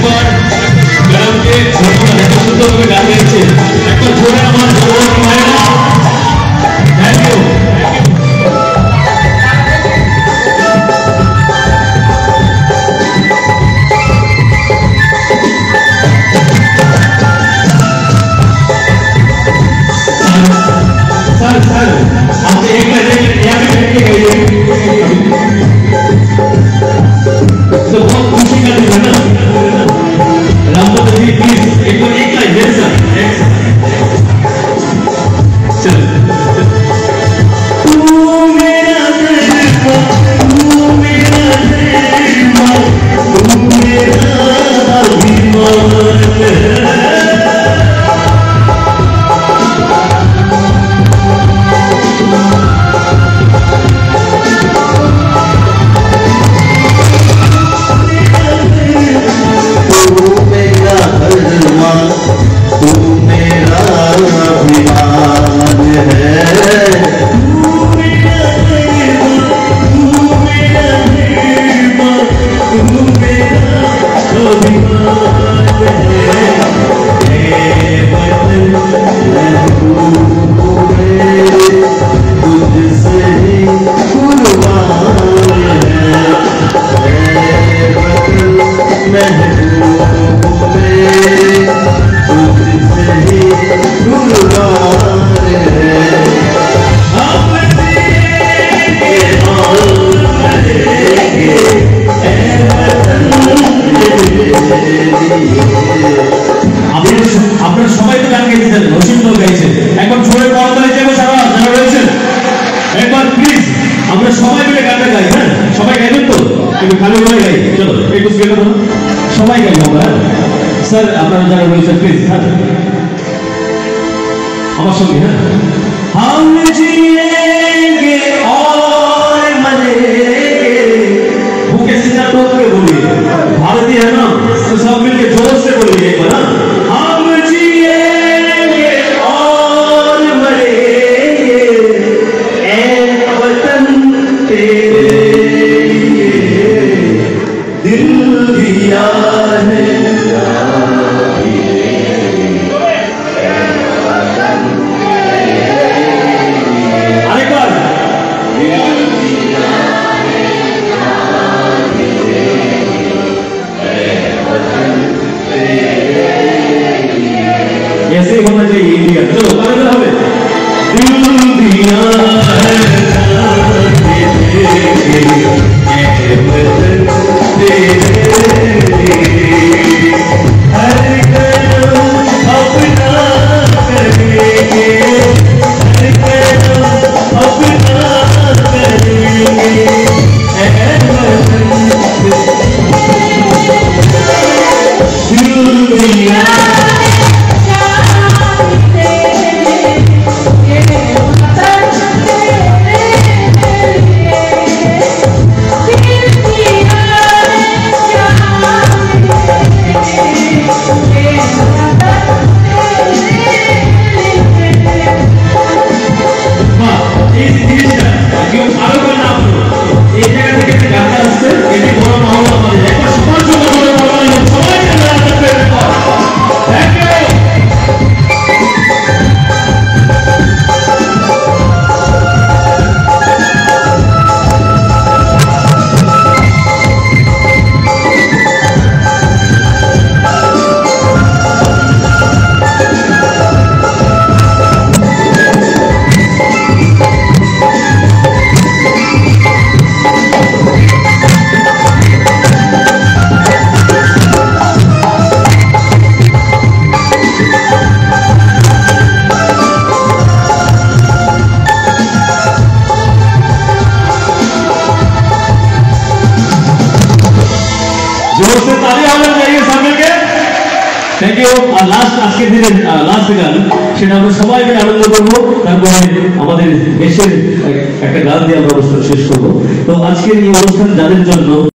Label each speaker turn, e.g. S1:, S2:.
S1: একবার গ্রামকে ঘটনা এত সুন্দরভাবে গান গেয়েছে একবার জোরে আমার জোর মায়েরা থ্যাংক ইউ सर सर आप एक यहाँ पे बैठ के गए तो बहुत खुशी का दिन है ना रामचंद्र जी प्लीज एक लाइन है सर चल तू मेरा दर्पा तू मेरा दर्पा तू मेरा अभिमान আপনারা সবাই তো গান গেয়েছেন রশিদ গাইছে একবার জোরে করতালি চাইবো সারা যারা রয়েছেন একবার প্লিজ আমরা সবাই মিলে গানটা গাই হ্যাঁ সবাই গাইবেন তো একটু ভালো করে গাই চলো একটু গেল না সবাই গাইবো আমরা স্যার আপনারা যারা রয়েছেন প্লিজ হ্যাঁ আমার সঙ্গে হ্যাঁ हम जिएंगे और मरेंगे भूखे सीना टोक के बोलिए भारतीय है ना तो सब मिलके जोर से बोलिए एक बार हम जिएंगे और मरेंगे ऐ वतन तेरे दिल दिया है ऐसे ही होना चाहिए इंडिया चलो बराबर हमें दिल दिया है हर कदम अपना करेंगे हर कदम अपना करेंगे दिल दिया जोर से ताली होना चाहिए सामने के थैंक यू और लास्ट आज के दिन लास्ट গান সেটা আমরা সবাই মিলে আনন্দ করব তারপরে আমাদের দেশের একটা গান দিয়ে আমরা অনুষ্ঠান শেষ করব তো আজকের এই অনুষ্ঠান যাদের জন্য